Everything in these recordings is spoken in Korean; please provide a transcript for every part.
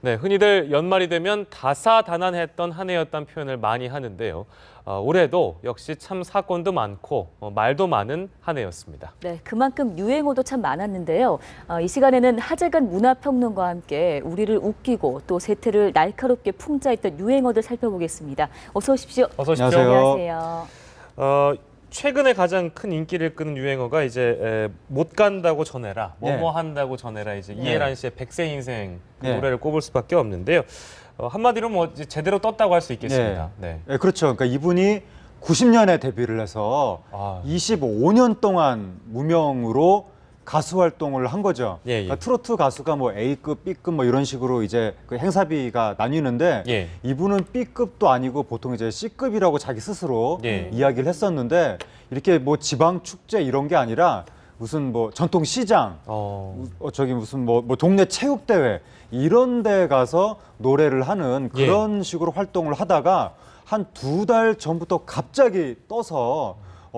네, 흔히들 연말이 되면 다사다난했던 한 해였다는 표현을 많이 하는데요. 올해도 역시 참 사건도 많고 말도 많은 한 해였습니다. 네, 그만큼 유행어도 참 많았는데요. 이 시간에는 하재근 문화평론가와 함께 우리를 웃기고 또 세태를 날카롭게 풍자했던 유행어들 살펴보겠습니다. 어서 오십시오. 어서 오십시오. 안녕하세요. 최근에 가장 큰 인기를 끄는 유행어가 이제 못 간다고 전해라, 네. 뭐뭐 한다고 전해라. 이제 네. 이해란 씨의 백세 인생 그 네. 노래를 꼽을 수밖에 없는데요. 한마디로 뭐 이제 제대로 떴다고 할 수 있겠습니다. 네. 네, 그렇죠. 그러니까 이분이 90년에 데뷔를 해서 25년 동안 무명으로 가수 활동을 한 거죠. 예, 예. 그러니까 트로트 가수가 뭐 A급, B급 뭐 이런 식으로 이제 그 행사비가 나뉘는데 예. 이분은 B급도 아니고 보통 이제 C급이라고 자기 스스로 예. 이야기를 했었는데 이렇게 뭐 지방 축제 이런 게 아니라 무슨 뭐 전통 시장 저기 무슨 뭐 동네 체육 대회 이런 데 가서 노래를 하는 그런 식으로 활동을 하다가 한 2달 전부터 갑자기 떠서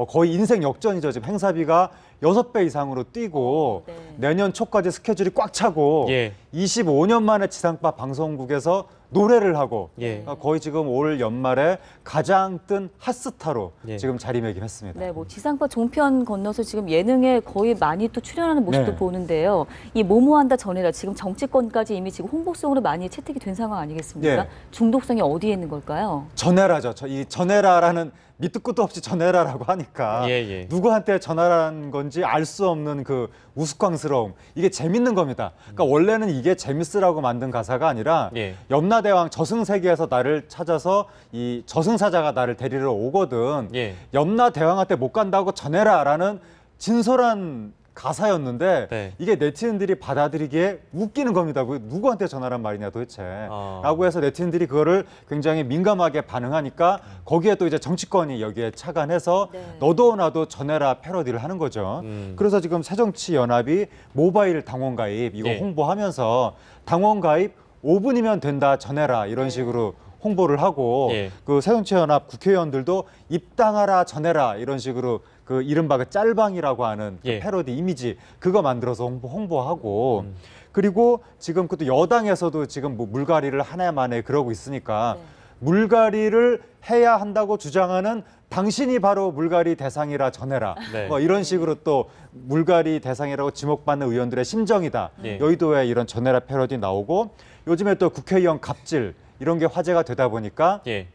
거의 인생 역전이죠. 지금 행사비가 6배 이상으로 뛰고 네. 내년 초까지 스케줄이 꽉 차고 예. 25년 만에 지상파 방송국에서 노래를 하고 예. 거의 지금 올 연말에 가장 뜬 핫스타로 예. 지금 자리매김했습니다. 네, 뭐 지상파 종편 건너서 지금 예능에 거의 많이 또 출연하는 모습도 네. 보는데요. 이 뭐뭐한다 전해라 지금 정치권까지 이미 지금 홍보성으로 많이 채택이 된 상황 아니겠습니까? 예. 중독성이 어디에 있는 걸까요? 전해라죠. 이 전해라라는 밑도 끝도 없이 전해라라고 하니까 예, 예. 누구한테 전화한 건지 알 수 없는 그 우스꽝스러움 이게 재밌는 겁니다. 그러니까 원래는 이게 재밌으라고 만든 가사가 아니라 예. 염라대왕 저승세계에서 나를 찾아서 이 저승사자가 나를 데리러 오거든. 예. 염라대왕한테 못 간다고 전해라라는 진솔한 가사였는데 네. 이게 네티즌들이 받아들이기에 웃기는 겁니다. 누구한테 전화란 말이냐 도대체. 라고 해서 네티즌들이 그거를 굉장히 민감하게 반응하니까 거기에 또 이제 정치권이 여기에 착안해서 네. 너도 나도 전해라 패러디를 하는 거죠. 그래서 지금 새정치연합이 모바일 당원 가입 이거 예. 홍보하면서 당원 가입 5분이면 된다 전해라 이런 식으로 홍보를 하고 예. 그 새정치연합 국회의원들도 입당하라 전해라 이런 식으로 그 이른바 그 짤방이라고 하는 그 예. 패러디 이미지 그거 만들어서 홍보하고 그리고 지금 그것도 여당에서도 지금 뭐 물갈이를 하나만에 그러고 있으니까 네. 물갈이를 해야 한다고 주장하는 당신이 바로 물갈이 대상이라 전해라. 네. 뭐 이런 식으로 또 물갈이 대상이라고 지목받는 의원들의 심정이다. 예. 여의도에 이런 전해라 패러디 나오고 요즘에 또 국회의원 갑질 이런 게 화제가 되다 보니까 예.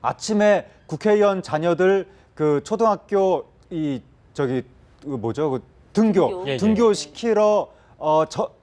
아침에 국회의원 자녀들 그 초등학교 그 등교 예, 예. 등교시키러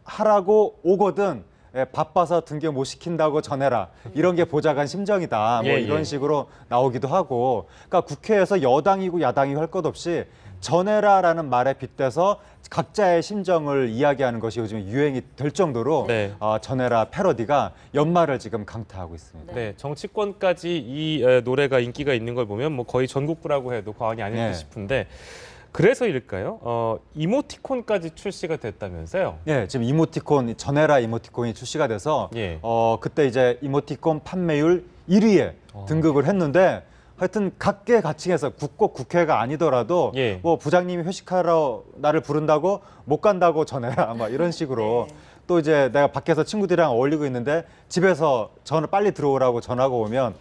하라고 오거든. 예, 바빠서 등교 못 시킨다고 전해라. 이런 게 보좌관 심정이다. 뭐 예, 이런 예. 식으로 나오기도 하고. 그러니까 국회에서 여당이고 야당이고 할 것 없이 전해라라는 말에 빗대서 각자의 심정을 이야기하는 것이 요즘 유행이 될 정도로 네. 전해라 패러디가 연말을 지금 강타하고 있습니다. 네, 정치권까지 이 노래가 인기가 있는 걸 보면 뭐 거의 전국구라고 해도 과언이 아닐 듯 네. 싶은데 그래서일까요? 이모티콘까지 출시가 됐다면서요? 예, 지금 이모티콘 전해라 이모티콘이 출시가 돼서 예. 그때 이제 이모티콘 판매율 1위에 등극을 했는데 하여튼 각계각층에서 꼭 국회가 아니더라도 예. 뭐 부장님이 회식하러 나를 부른다고 못 간다고 전해라 막 이런 식으로 네. 또 이제 내가 밖에서 친구들이랑 어울리고 있는데 집에서 빨리 들어오라고 전화가 오면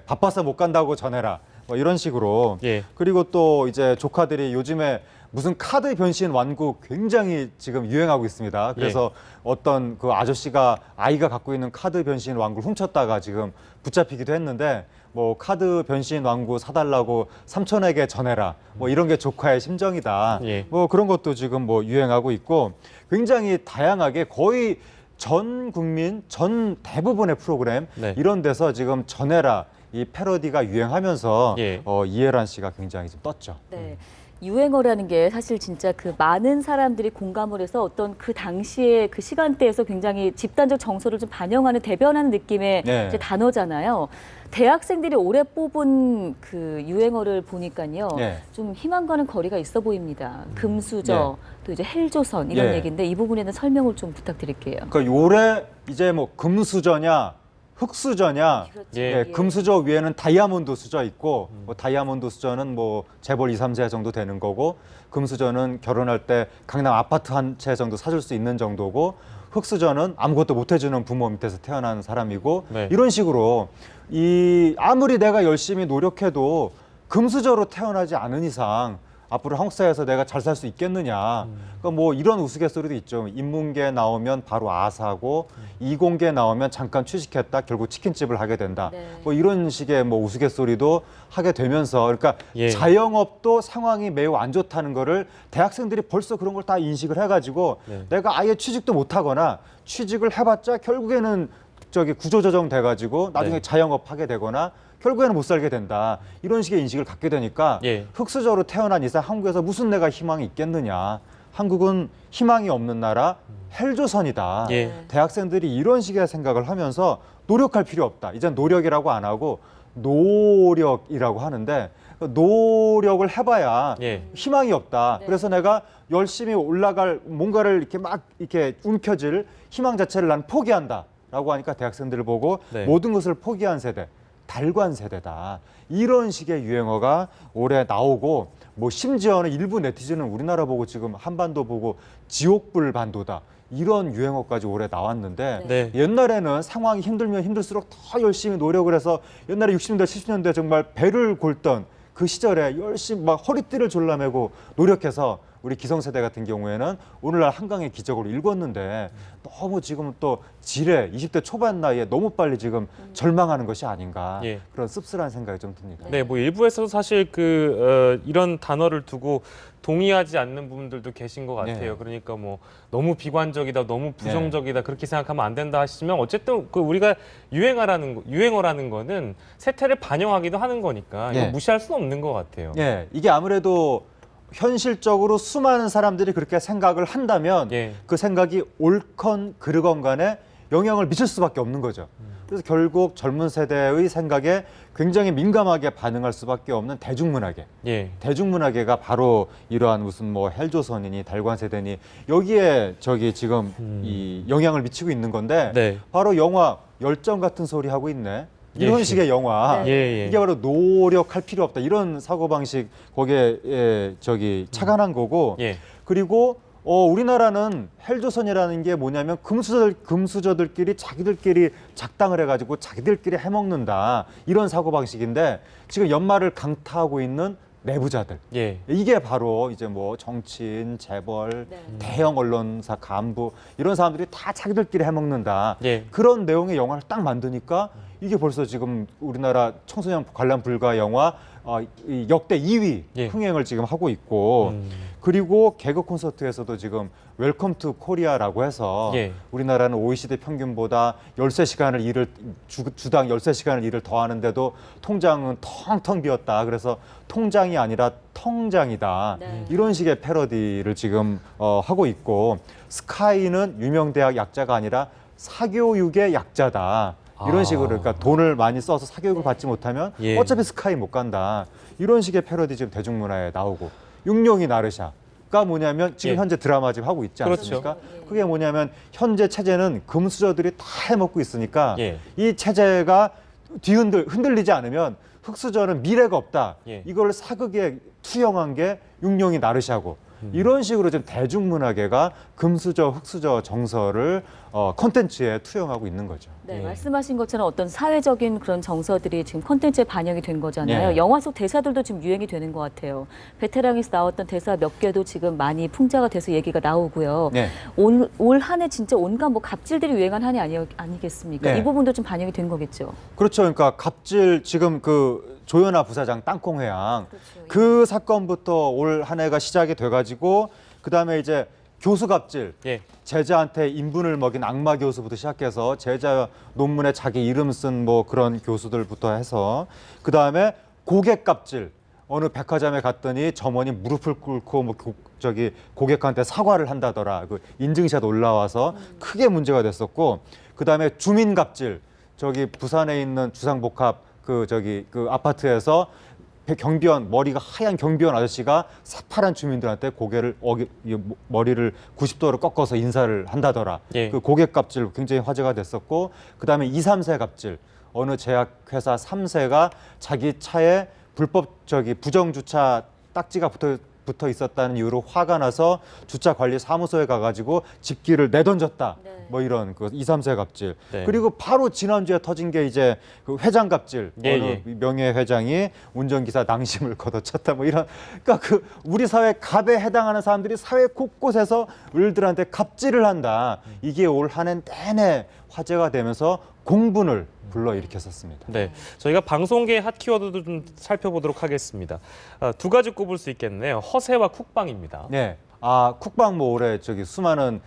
바빠서 못 간다고 전해라 뭐 이런 식으로 예. 그리고 또 이제 조카들이 요즘에 무슨 카드 변신 완구 굉장히 지금 유행하고 있습니다. 그래서 어떤 그 아저씨가 아이가 갖고 있는 카드 변신 완구를 훔쳤다가 지금 붙잡히기도 했는데 뭐 카드 변신 완구 사달라고 삼촌에게 전해라 뭐 이런 게 조카의 심정이다. 예. 뭐 그런 것도 지금 뭐 유행하고 있고 굉장히 다양하게 거의 전 국민 전 대부분의 프로그램 네. 이런 데서 지금 전해라 이 패러디가 유행하면서 예. 이해란 씨가 굉장히 좀 떴죠. 네. 유행어라는 게 사실 진짜 그 많은 사람들이 공감을 해서 어떤 그 당시에 그 시간대에서 굉장히 집단적 정서를 좀 반영하는 대변하는 느낌의 네. 이제 단어잖아요. 대학생들이 올해 뽑은 그 유행어를 보니까요. 네. 좀 희망과는 거리가 있어 보입니다. 금수저, 또 이제 헬조선 이런 예. 얘기인데 이 부분에 대한 설명을 좀 부탁드릴게요. 그러니까 올해 이제 뭐 금수저냐 흙수저냐 그렇죠. 예. 금수저 위에는 다이아몬드 수저 있고 뭐 다이아몬드 수저는 뭐 재벌 2, 3세 정도 되는 거고 금수저는 결혼할 때 강남 아파트 한 채 정도 사줄 수 있는 정도고 흑수저는 아무것도 못 해주는 부모 밑에서 태어난 사람이고 네. 이런 식으로 아무리 내가 열심히 노력해도 금수저로 태어나지 않은 이상 앞으로 한국 사회에서 내가 잘 살 수 있겠느냐. 그러니까 뭐 이런 우스갯소리도 있죠. 인문계 나오면 바로 아사고 이공계 나오면 잠깐 취직했다 결국 치킨집을 하게 된다. 네. 뭐 이런 식의 뭐 우스갯소리도 하게 되면서 그러니까 예. 자영업도 상황이 매우 안 좋다는 거를 대학생들이 벌써 그런 걸 다 인식을 해가지고 네. 내가 아예 취직도 못하거나 취직을 해봤자 결국에는 구조조정 돼가지고 나중에 네. 자영업 하게 되거나 결국에는 못 살게 된다. 이런 식의 인식을 갖게 되니까 예. 흑수저로 태어난 이상 한국에서 무슨 내가 희망이 있겠느냐. 한국은 희망이 없는 나라, 헬조선이다. 예. 대학생들이 이런 식의 생각을 하면서 노력할 필요 없다. 이젠 노력이라고 안 하고 노력이라고 하는데 노력을 해봐야 예. 희망이 없다. 네. 그래서 내가 열심히 올라갈 뭔가를 이렇게 막 이렇게 움켜쥘 희망 자체를 난 포기한다라고 하니까 대학생들을 보고 네. 모든 것을 포기한 세대, 달관 세대다. 이런 식의 유행어가 올해 나오고 뭐 심지어는 일부 네티즌은 우리나라 보고 지금 한반도 보고 지옥불 반도다. 이런 유행어까지 올해 나왔는데 네. 옛날에는 상황이 힘들면 힘들수록 더 열심히 노력을 해서 옛날에 60년대, 70년대 정말 배를 골던 그 시절에 열심히 막 허리띠를 졸라매고 노력해서 우리 기성세대 같은 경우에는 오늘날 한강의 기적을 읽었는데 너무 지금 또 지레 20대 초반 나이에 너무 빨리 지금 절망하는 것이 아닌가 예. 그런 씁쓸한 생각이 좀 듭니다. 네, 뭐 일부에서도 사실 이런 단어를 두고 동의하지 않는 부분들도 계신 것 같아요. 네. 그러니까 뭐 너무 비관적이다, 너무 부정적이다 그렇게 생각하면 안 된다 하시지만 어쨌든 우리가 유행어라는 거는 세태를 반영하기도 하는 거니까 이거 네. 무시할 수는 없는 것 같아요. 예, 이게 아무래도 현실적으로 수많은 사람들이 그렇게 생각을 한다면 예. 그 생각이 옳건 그르건 간에 영향을 미칠 수밖에 없는 거죠. 그래서 결국 젊은 세대의 생각에 굉장히 민감하게 반응할 수밖에 없는 대중문화계. 예. 대중문화계가 바로 이러한 무슨 뭐 헬조선이니 달관 세대니 여기에 지금 이 영향을 미치고 있는 건데 네. 바로 영화 열정 같은 소리 하고 있네. 이런 예. 식의 영화. 네. 예, 예. 이게 바로 노력할 필요 없다. 이런 사고방식 거기에 착안한 거고. 예. 그리고 우리나라는 헬조선이라는 게 뭐냐면 금수저들끼리 자기들끼리 작당을 해가지고 자기들끼리 해먹는다. 이런 사고방식인데 지금 연말을 강타하고 있는 내부자들. 예. 이게 바로 이제 뭐 정치인, 재벌, 네. 대형 언론사 간부 이런 사람들이 다 자기들끼리 해먹는다. 예. 그런 내용의 영화를 딱 만드니까 이게 벌써 지금 우리나라 청소년 관람 불가 영화 이 역대 2위 예. 흥행을 지금 하고 있고 그리고 개그 콘서트에서도 지금 웰컴 투 코리아라고 해서 예. 우리나라는 OECD 평균보다 13시간을 주당 13시간을 일을 더 하는데도 통장은 텅텅 비었다. 그래서 통장이 아니라 텅장이다. 네. 이런 식의 패러디를 지금 하고 있고 스카이는 유명 대학 약자가 아니라 사교육의 약자다. 이런 식으로 그러니까 돈을 많이 써서 사교육을 받지 못하면 예. 어차피 스카이 못 간다. 이런 식의 패러디 지금 대중문화에 나오고 육룡이 나르샤가 뭐냐면 지금 예. 현재 드라마 지금 하고 있지 그렇죠. 않습니까? 예. 그게 뭐냐면 현재 체제는 금수저들이 다 해먹고 있으니까 예. 이 체제가 흔들리지 않으면 흑수저는 미래가 없다. 예. 이걸 사극에 투영한 게 육룡이 나르샤고 이런 식으로 좀 대중문화계가 금수저, 흑수저 정서를 콘텐츠에 투영하고 있는 거죠. 네, 예. 말씀하신 것처럼 어떤 사회적인 그런 정서들이 지금 콘텐츠에 반영이 된 거잖아요. 예. 영화 속 대사들도 지금 유행이 되는 것 같아요. 베테랑에서 나왔던 대사 몇 개도 지금 많이 풍자가 돼서 얘기가 나오고요. 네. 올 한 해 진짜 온갖 뭐 갑질들이 유행한 한 해 아니겠습니까? 네. 이 부분도 좀 반영이 된 거겠죠. 그렇죠. 그러니까 갑질 지금 조현아 부사장 땅콩회항 그렇죠. 그 사건부터 올 한 해가 시작이 돼가지고 그다음에 이제 교수 갑질 예. 제자한테 인분을 먹인 악마 교수부터 시작해서 제자 논문에 자기 이름 쓴 뭐 그런 교수들부터 해서 그다음에 고객 갑질 어느 백화점에 갔더니 점원이 무릎을 꿇고 뭐 고객한테 사과를 한다더라. 그 인증샷 올라와서 크게 문제가 됐었고 그다음에 주민 갑질 부산에 있는 주상복합 그 아파트에서 경비원 머리가 하얀 경비원 아저씨가 새파란 주민들한테 머리를 90도로 꺾어서 인사를 한다더라. 예. 그 고객 갑질 굉장히 화제가 됐었고 그다음에 2, 3세 갑질 어느 제약회사 3세가 자기 차에 불법 부정주차 딱지가 붙어 붙어 있었다는 이유로 화가 나서 주차 관리 사무소에 가가지고 집기를 내던졌다. 네. 뭐 이런 그 2, 3세 갑질. 네. 그리고 바로 지난주에 터진 게 이제 그 회장 갑질. 예, 어느 예. 명예 회장이 운전기사 낭심을 걷어쳤다. 뭐 이런. 그러니까 그 우리 사회 갑에 해당하는 사람들이 사회 곳곳에서 을들한테 갑질을 한다. 이게 올 한 해 내내 화제가 되면서 공분을 불러일으켰었습니다. 네, 저희가 방송계 핫 키워드도 좀 살펴보도록 하겠습니다. 두 가지 꼽을 수 있겠네요. 허세와 쿡방입니다. 네. 쿡방 뭐 올해 저기 수많은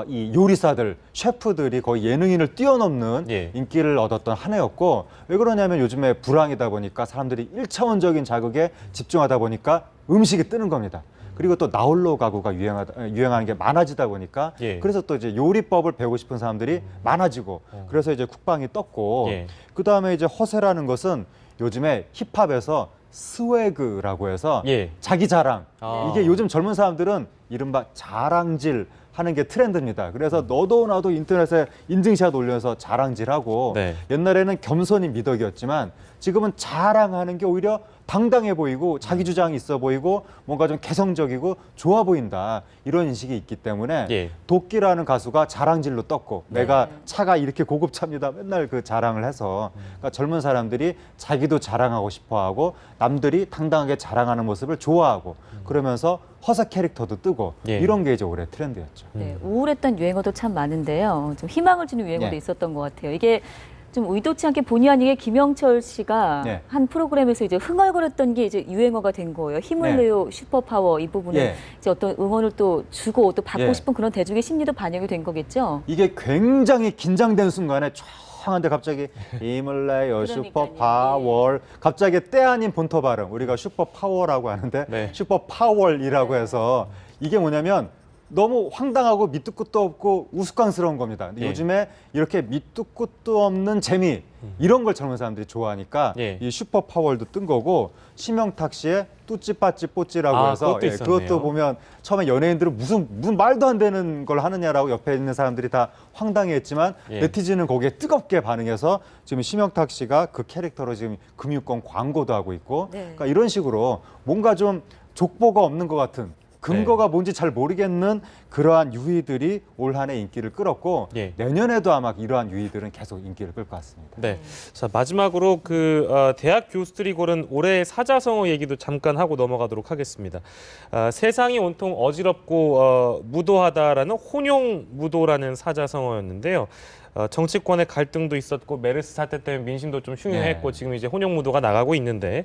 이 요리사들, 셰프들이 거의 예능인을 뛰어넘는 예. 인기를 얻었던 한 해였고, 왜 그러냐면 요즘에 불황이다 보니까 사람들이 일차원적인 자극에 집중하다 보니까 음식이 뜨는 겁니다. 그리고 또 나홀로 가구가 유행하는 게 많아지다 보니까 예. 그래서 또 이제 요리법을 배우고 싶은 사람들이 많아지고 그래서 이제 쿡방이 떴고 예. 그다음에 이제 허세라는 것은 요즘에 힙합에서 스웨그라고 해서 예. 자기 자랑. 아. 이게 요즘 젊은 사람들은 이른바 자랑질 하는 게 트렌드입니다. 그래서 너도 나도 인터넷에 인증샷 올려서 자랑질하고 네. 옛날에는 겸손이 미덕이었지만 지금은 자랑하는 게 오히려 당당해 보이고 자기 주장이 있어 보이고 뭔가 좀 개성적이고 좋아 보인다. 이런 인식이 있기 때문에 예. 도끼라는 가수가 자랑질로 떴고 네. 내가 차가 이렇게 고급차입니다. 맨날 그 자랑을 해서 그러니까 젊은 사람들이 자기도 자랑하고 싶어하고 남들이 당당하게 자랑하는 모습을 좋아하고 그러면서 허세 캐릭터도 뜨고 예. 이런 게 이제 올해 트렌드였죠. 네, 우울했던 유행어도 참 많은데요. 좀 희망을 주는 유행어도 네. 있었던 것 같아요. 이게 좀 의도치 않게 본의 아니게 김영철 씨가 네. 한 프로그램에서 이제 흥얼거렸던 게 이제 유행어가 된 거예요. 힘을 네. 내요 슈퍼파워 이 부분은 예. 이제 어떤 응원을 또 주고 또 받고 예. 싶은 그런 대중의 심리도 반영이 된 거겠죠. 이게 굉장히 긴장된 순간에 쫙한데 갑자기 힘을 내요 그러니까요. 슈퍼파워 갑자기 때 아닌 본토 발음 우리가 슈퍼파워라고 하는데 네. 슈퍼파워이라고 해서 이게 뭐냐면 너무 황당하고 밑도 끝도 없고 우스꽝스러운 겁니다. 근데 예. 요즘에 이렇게 밑도 끝도 없는 재미 이런 걸 젊은 사람들이 좋아하니까 예. 이 슈퍼파워도 뜬 거고 심영탁 씨의 뚜찌빠찌 뽀찌라고 아, 해서 그것도 있었네요. 그것도 보면 처음에 연예인들은 무슨 말도 안 되는 걸 하느냐라고 옆에 있는 사람들이 다 황당해했지만 예. 네티즌은 거기에 뜨겁게 반응해서 지금 심영탁 씨가 그 캐릭터로 지금 금융권 광고도 하고 있고 네. 그러니까 이런 식으로 뭔가 좀 족보가 없는 것 같은 근거가 뭔지 잘 모르겠는 그러한 유희들이 올 한 해 인기를 끌었고 예. 내년에도 아마 이러한 유희들은 계속 인기를 끌 것 같습니다. 네. 자, 마지막으로 대학 교수들이 고른 올해의 사자성어 얘기도 잠깐 하고 넘어가도록 하겠습니다. 세상이 온통 어지럽고 무도하다라는 혼용무도라는 사자성어였는데요. 정치권의 갈등도 있었고 메르스 사태 때문에 민심도 좀 흉흉했고 네. 지금 이제 혼용무도가 나가고 있는데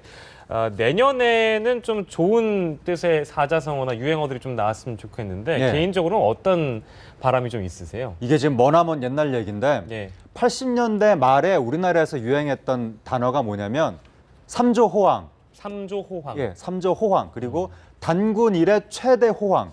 내년에는 좀 좋은 뜻의 사자성어나 유행어들이 좀 나왔으면 좋겠는데 네. 개인적으로는 어떤 바람이 좀 있으세요? 이게 지금 머나먼 옛날 얘기인데 예. 80년대 말에 우리나라에서 유행했던 단어가 뭐냐면 삼조 호황, 삼조 호황. 예, 삼조 호황 그리고 단군 이래 최대 호황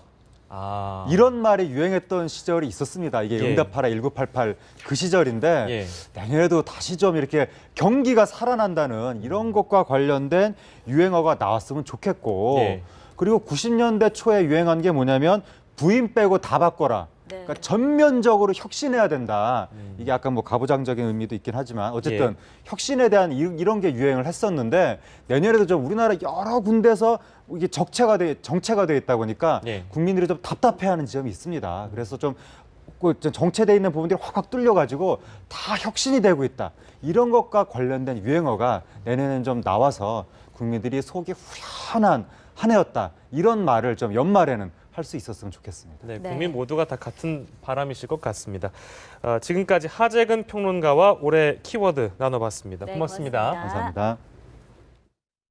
아. 이런 말이 유행했던 시절이 있었습니다. 이게 예. 응답하라 1988 그 시절인데 예. 내년에도 다시 좀 이렇게 경기가 살아난다는 이런 것과 관련된 유행어가 나왔으면 좋겠고 예. 그리고 90년대 초에 유행한 게 뭐냐면 부인 빼고 다 바꿔라. 네. 그러니까 전면적으로 혁신해야 된다. 이게 약간 뭐 가부장적인 의미도 있긴 하지만 어쨌든 예. 혁신에 대한 이런 게 유행을 했었는데 내년에도 좀 우리나라 여러 군데서 이게 정체가 돼 있다 보니까 예. 국민들이 좀 답답해하는 지점이 있습니다. 그래서 좀 정체돼 있는 부분들이 확확 뚫려가지고 다 혁신이 되고 있다. 이런 것과 관련된 유행어가 내년에는 좀 나와서 국민들이 속이 후련한 한 해였다. 이런 말을 좀 연말에는 할 수 있었으면 좋겠습니다. 네, 네. 국민 모두가 다 같은 바람이실 것 같습니다. 지금까지 하재근 평론가와 올해 키워드 나눠봤습니다. 네, 고맙습니다. 고맙습니다. 감사합니다.